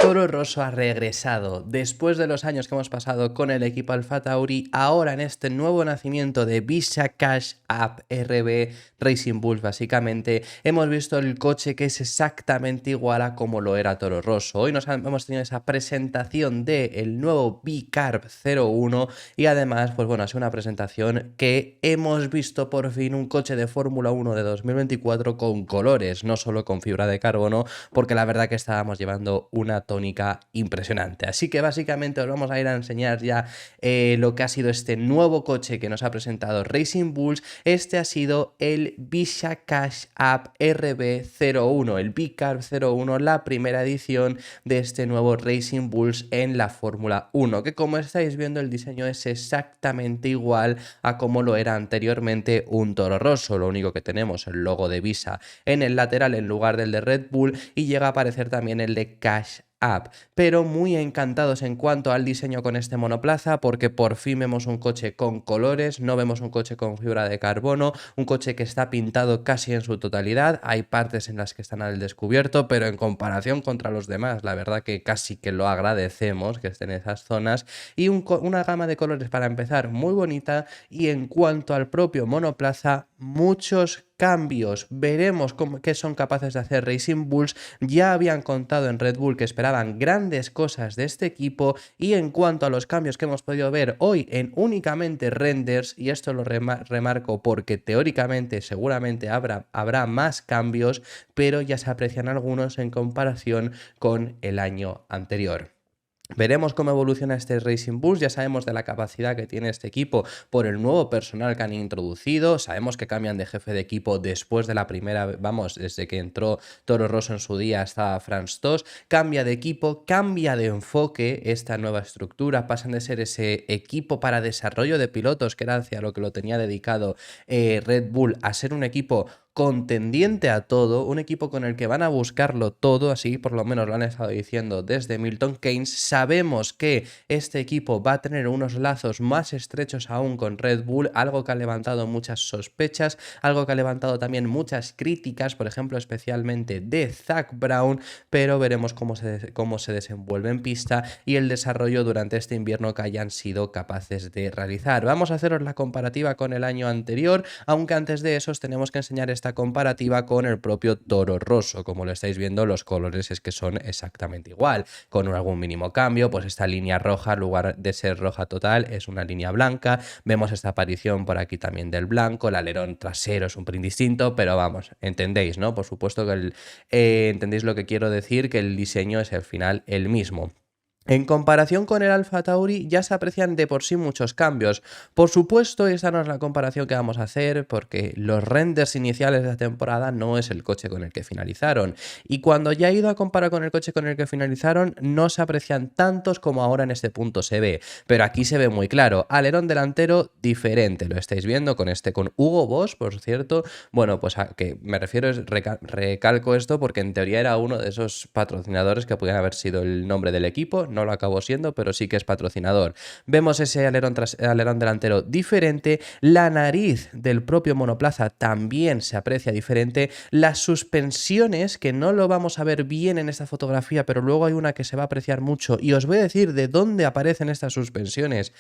Toro Rosso ha regresado después de los años que hemos pasado con el equipo AlphaTauri. Ahora en este nuevo nacimiento de Visa Cash App RB Racing Bulls, básicamente hemos visto el coche que es exactamente igual a como lo era Toro Rosso. Hoy hemos tenido esa presentación del nuevo B-Carb 01 y además, pues bueno, ha sido una presentación que hemos visto por fin un coche de Fórmula 1 de 2024 con colores, no solo con fibra de carbono, porque la verdad que estábamos llevando una tónica impresionante. Así que básicamente os vamos a ir a enseñar ya lo que ha sido este nuevo coche que nos ha presentado Racing Bulls. Este ha sido el Visa Cash App RB01, el B-Carb 01, la primera edición de este nuevo Racing Bulls en la Fórmula 1, que como estáis viendo el diseño es exactamente igual a como lo era anteriormente un Toro Rosso. Lo único que tenemos el logo de Visa en el lateral en lugar del de Red Bull y llega a aparecer también el de Cash App, pero muy encantados en cuanto al diseño con este monoplaza, porque por fin vemos un coche con colores, no vemos un coche con fibra de carbono, un coche que está pintado casi en su totalidad. Hay partes en las que están al descubierto, pero en comparación contra los demás, la verdad que casi que lo agradecemos que estén en esas zonas, y una gama de colores para empezar muy bonita. Y en cuanto al propio monoplaza, muchos cambios. Veremos qué son capaces de hacer Racing Bulls. Ya habían contado en Red Bull que esperaban grandes cosas de este equipo, y en cuanto a los cambios que hemos podido ver hoy en únicamente renders, y esto lo remarco porque teóricamente seguramente habrá más cambios, pero ya se aprecian algunos en comparación con el año anterior. Veremos cómo evoluciona este Racing Bulls. Ya sabemos de la capacidad que tiene este equipo por el nuevo personal que han introducido. Sabemos que cambian de jefe de equipo después de la primera, desde que entró Toro Rosso en su día hasta Franz Tost. Cambia de equipo, cambia de enfoque esta nueva estructura. Pasan de ser ese equipo para desarrollo de pilotos, que era hacia lo que lo tenía dedicado Red Bull, a ser un equipo contendiente a todo, un equipo con el que van a buscarlo todo, así por lo menos lo han estado diciendo desde Milton Keynes. Sabemos que este equipo va a tener unos lazos más estrechos aún con Red Bull, algo que ha levantado muchas sospechas, algo que ha levantado también muchas críticas, por ejemplo, especialmente de Zak Brown, pero veremos cómo se desenvuelve en pista y el desarrollo durante este invierno que hayan sido capaces de realizar. Vamos a haceros la comparativa con el año anterior, aunque antes de eso os tenemos que enseñar esta comparativa con el propio Toro Rosso. Como lo estáis viendo, los colores es que son exactamente igual, con algún mínimo cambio. Pues esta línea roja, en lugar de ser roja total, es una línea blanca. Vemos esta aparición por aquí también del blanco. El alerón trasero es un pelín distinto, pero vamos, entendéis, ¿no? Por supuesto que entendéis lo que quiero decir, que el diseño es al final el mismo. En comparación con el AlphaTauri ya se aprecian de por sí muchos cambios. Por supuesto, esta no es la comparación que vamos a hacer, porque los renders iniciales de la temporada no es el coche con el que finalizaron. Y cuando ya he ido a comparar con el coche con el que finalizaron, no se aprecian tantos como ahora en este punto se ve. Pero aquí se ve muy claro. Alerón delantero diferente, lo estáis viendo con Hugo Boss, por cierto. Bueno, pues a que me refiero, recalco esto porque en teoría era uno de esos patrocinadores que podían haber sido el nombre del equipo. No lo acabó siendo, pero sí que es patrocinador. Vemos ese alerón delantero diferente, la nariz del propio monoplaza también se aprecia diferente, las suspensiones, que no lo vamos a ver bien en esta fotografía, pero luego hay una que se va a apreciar mucho y os voy a decir de dónde aparecen estas suspensiones.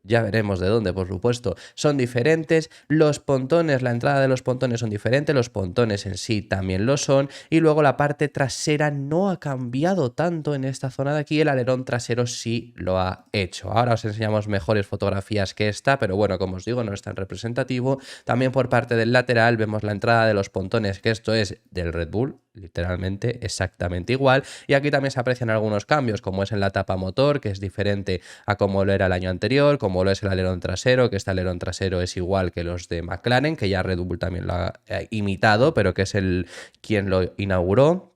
Ya veremos de dónde, por supuesto. Son diferentes, los pontones, la entrada de los pontones son diferentes, los pontones en sí también lo son, y luego la parte trasera no ha cambiado tanto en esta zona de aquí. El alerón trasero sí lo ha hecho. Ahora os enseñamos mejores fotografías que esta, pero bueno, como os digo, no es tan representativo. También por parte del lateral vemos la entrada de los pontones, que esto es del Red Bull, literalmente exactamente igual, y aquí también se aprecian algunos cambios, como es en la tapa motor, que es diferente a como lo era el año anterior, como lo es el alerón trasero, que este alerón trasero es igual que los de McLaren, que ya Red Bull también lo ha imitado, pero que es quien lo inauguró.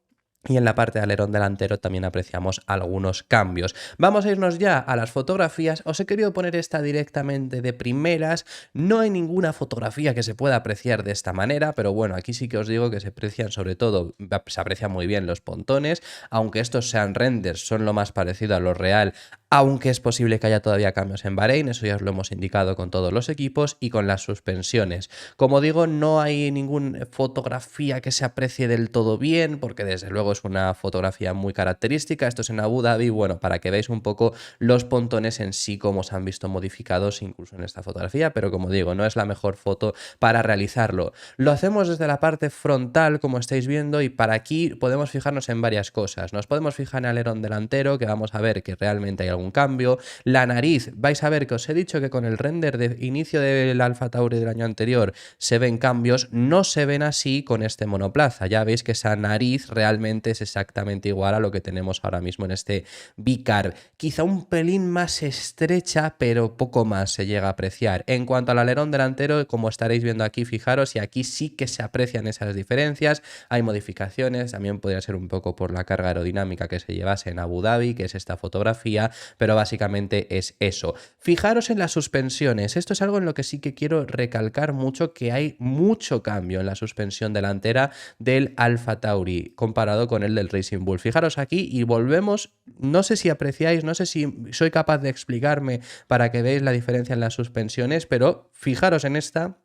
Y en la parte de alerón delantero también apreciamos algunos cambios. Vamos a irnos ya a las fotografías. Os he querido poner esta directamente de primeras. No hay ninguna fotografía que se pueda apreciar de esta manera, pero bueno, aquí sí que os digo que se aprecian, sobre todo, se aprecian muy bien los pontones, aunque estos sean renders, son lo más parecido a lo real aunque es posible que haya todavía cambios en Bahrein, eso ya os lo hemos indicado con todos los equipos y con las suspensiones. Como digo, no hay ninguna fotografía que se aprecie del todo bien, porque desde luego es una fotografía muy característica. Esto es en Abu Dhabi, bueno, para que veáis un poco los pontones en sí, cómo se han visto modificados incluso en esta fotografía, pero como digo, no es la mejor foto para realizarlo. Lo hacemos desde la parte frontal, como estáis viendo, y para aquí podemos fijarnos en varias cosas. Nos podemos fijar en el alerón delantero, que vamos a ver que realmente hay algún cambio. La nariz, vais a ver que os he dicho que con el render de inicio del Alfa Tauri del año anterior se ven cambios, no se ven así con este monoplaza. Ya veis que esa nariz realmente es exactamente igual a lo que tenemos ahora mismo en este Bicarb. Quizá un pelín más estrecha, pero poco más se llega a apreciar. En cuanto al alerón delantero, como estaréis viendo aquí, fijaros, y aquí sí que se aprecian esas diferencias. Hay modificaciones, también podría ser un poco por la carga aerodinámica que se llevase en Abu Dhabi, que es esta fotografía, pero básicamente es eso. Fijaros en las suspensiones, esto es algo en lo que sí que quiero recalcar mucho, que hay mucho cambio en la suspensión delantera del Alfa Tauri comparado con el del Racing Bull. Fijaros aquí y volvemos, no sé si apreciáis, no sé si soy capaz de explicarme para que veáis la diferencia en las suspensiones, pero fijaros en esta.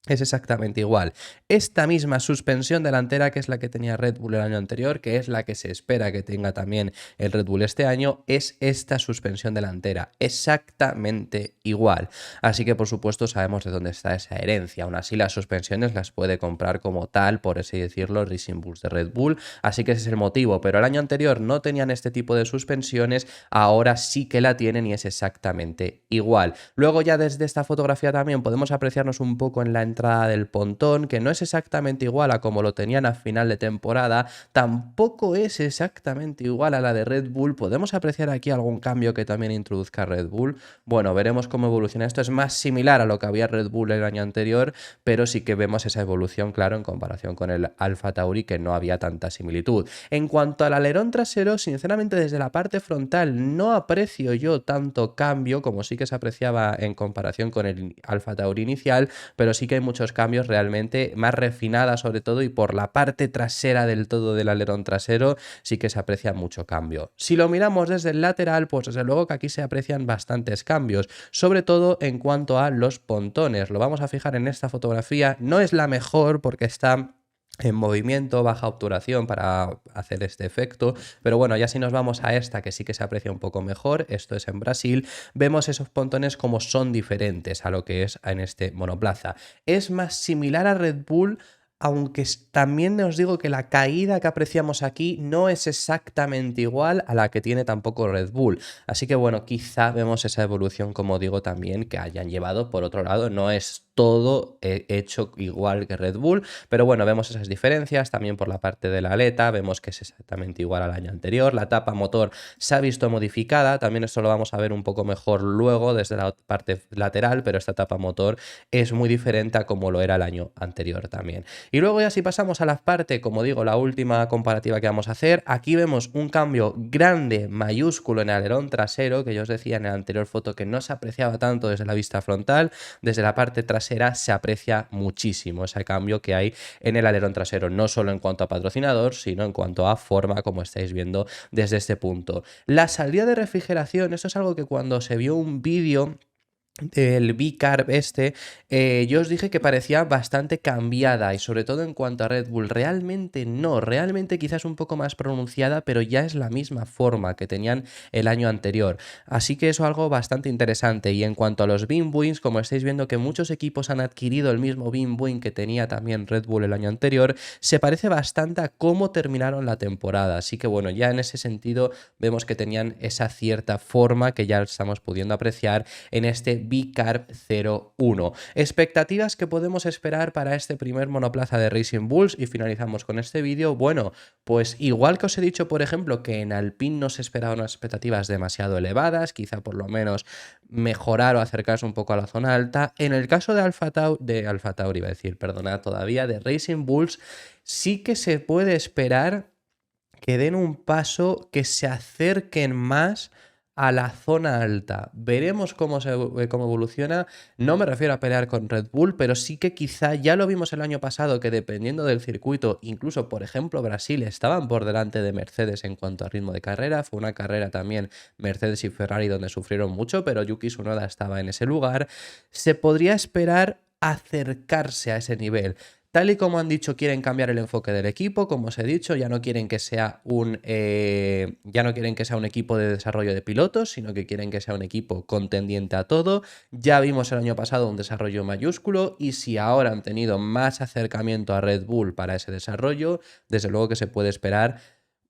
Es exactamente igual. Esta misma suspensión delantera, que es la que tenía Red Bull el año anterior, que es la que se espera que tenga también el Red Bull este año, es esta suspensión delantera. Exactamente igual. Así que, por supuesto, sabemos de dónde está esa herencia. Aún así, las suspensiones las puede comprar como tal, por así decirlo, Racing Bulls de Red Bull. Así que ese es el motivo. Pero el año anterior no tenían este tipo de suspensiones, ahora sí que la tienen y es exactamente igual. Luego ya desde esta fotografía también podemos apreciarnos un poco en la entrada del pontón, que no es exactamente igual a como lo tenían a final de temporada, tampoco es exactamente igual a la de Red Bull. ¿Podemos apreciar aquí algún cambio que también introduzca Red Bull? Bueno, veremos cómo evoluciona esto. Es más similar a lo que había Red Bull el año anterior, pero sí que vemos esa evolución, claro, en comparación con el Alfa Tauri, que no había tanta similitud. En cuanto al alerón trasero, sinceramente desde la parte frontal no aprecio yo tanto cambio como sí que se apreciaba en comparación con el Alfa Tauri inicial, pero sí que hay muchos cambios realmente más refinada sobre todo, y por la parte trasera del todo del alerón trasero sí que se aprecia mucho cambio. Si lo miramos desde el lateral, pues desde luego que aquí se aprecian bastantes cambios, sobre todo en cuanto a los pontones. Lo vamos a fijar en esta fotografía, no es la mejor porque está en movimiento, baja obturación para hacer este efecto, pero bueno, ya si nos vamos a esta que sí que se aprecia un poco mejor, esto es en Brasil, vemos esos pontones como son diferentes a lo que es en este monoplaza. Es más similar a Red Bull, aunque también os digo que la caída que apreciamos aquí no es exactamente igual a la que tiene tampoco Red Bull. Así que bueno, quizá vemos esa evolución, como digo, también que hayan llevado. Por otro lado, no es todo hecho igual que Red Bull, pero bueno, vemos esas diferencias también por la parte de la aleta, vemos que es exactamente igual al año anterior. La tapa motor se ha visto modificada, también esto lo vamos a ver un poco mejor luego desde la parte lateral, pero esta tapa motor es muy diferente a como lo era el año anterior también. Y luego ya si pasamos a la parte, como digo, la última comparativa que vamos a hacer, aquí vemos un cambio grande, mayúsculo en el alerón trasero, que yo os decía en la anterior foto que no se apreciaba tanto desde la vista frontal. Desde la parte trasera se aprecia muchísimo ese cambio que hay en el alerón trasero, no solo en cuanto a patrocinador, sino en cuanto a forma, como estáis viendo desde este punto. La salida de refrigeración, esto es algo que cuando se vio un vídeo del Bicarb yo os dije que parecía bastante cambiada, y sobre todo en cuanto a Red Bull, realmente no, realmente quizás un poco más pronunciada, pero ya es la misma forma que tenían el año anterior, así que eso es algo bastante interesante. Y en cuanto a los beam wings, como estáis viendo que muchos equipos han adquirido el mismo beam wing que tenía también Red Bull el año anterior, se parece bastante a cómo terminaron la temporada, así que bueno, ya en ese sentido vemos que tenían esa cierta forma que ya estamos pudiendo apreciar en este Bicarb 01. Expectativas que podemos esperar para este primer monoplaza de Racing Bulls, y finalizamos con este vídeo. Bueno, pues igual que os he dicho, por ejemplo, que en Alpine no se esperaban unas expectativas demasiado elevadas, quizá por lo menos mejorar o acercarse un poco a la zona alta. En el caso de Alfa Tauri, iba a decir, perdonad todavía, de Racing Bulls, sí que se puede esperar que den un paso, que se acerquen más a la zona alta. Veremos cómo evoluciona. No me refiero a pelear con Red Bull, pero sí que quizá ya lo vimos el año pasado que dependiendo del circuito, incluso por ejemplo Brasil, estaban por delante de Mercedes en cuanto a ritmo de carrera. Fue una carrera también Mercedes y Ferrari donde sufrieron mucho, pero Yuki Tsunoda estaba en ese lugar. Se podría esperar acercarse a ese nivel. Tal y como han dicho, quieren cambiar el enfoque del equipo, como os he dicho, ya no quieren que sea un equipo de desarrollo de pilotos, sino que quieren que sea un equipo contendiente a todo. Ya vimos el año pasado un desarrollo mayúsculo y si ahora han tenido más acercamiento a Red Bull para ese desarrollo, desde luego que se puede esperar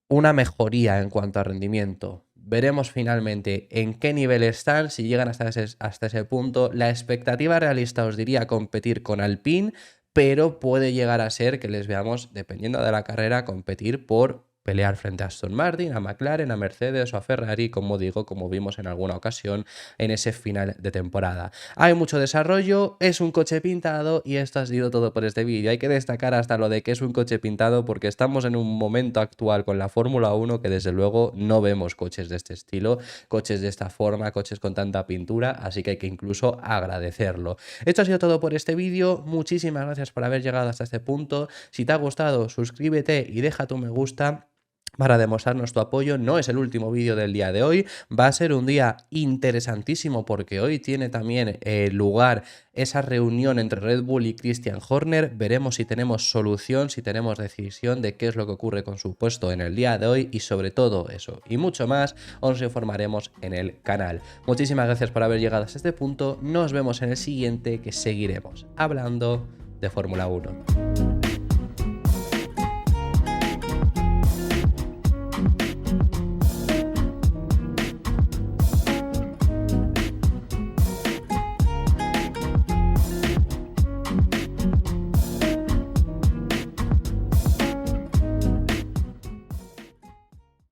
una mejoría en cuanto a rendimiento. Veremos finalmente en qué nivel están, si llegan hasta ese punto. La expectativa realista os diría competir con Alpine, pero puede llegar a ser que les veamos, dependiendo de la carrera, competir por pelear frente a Aston Martin, a McLaren, a Mercedes o a Ferrari, como digo, como vimos en alguna ocasión en ese final de temporada. Hay mucho desarrollo, es un coche pintado y esto ha sido todo por este vídeo. Hay que destacar hasta lo de que es un coche pintado porque estamos en un momento actual con la Fórmula 1 que desde luego no vemos coches de este estilo, coches de esta forma, coches con tanta pintura, así que hay que incluso agradecerlo. Esto ha sido todo por este vídeo, muchísimas gracias por haber llegado hasta este punto. Si te ha gustado, suscríbete y deja tu me gusta para demostrarnos tu apoyo. No es el último vídeo del día de hoy, va a ser un día interesantísimo porque hoy tiene también lugar esa reunión entre Red Bull y Christian Horner. Veremos si tenemos solución, si tenemos decisión de qué es lo que ocurre con su puesto en el día de hoy y sobre todo eso y mucho más os informaremos en el canal. Muchísimas gracias por haber llegado hasta este punto, nos vemos en el siguiente que seguiremos hablando de Fórmula 1.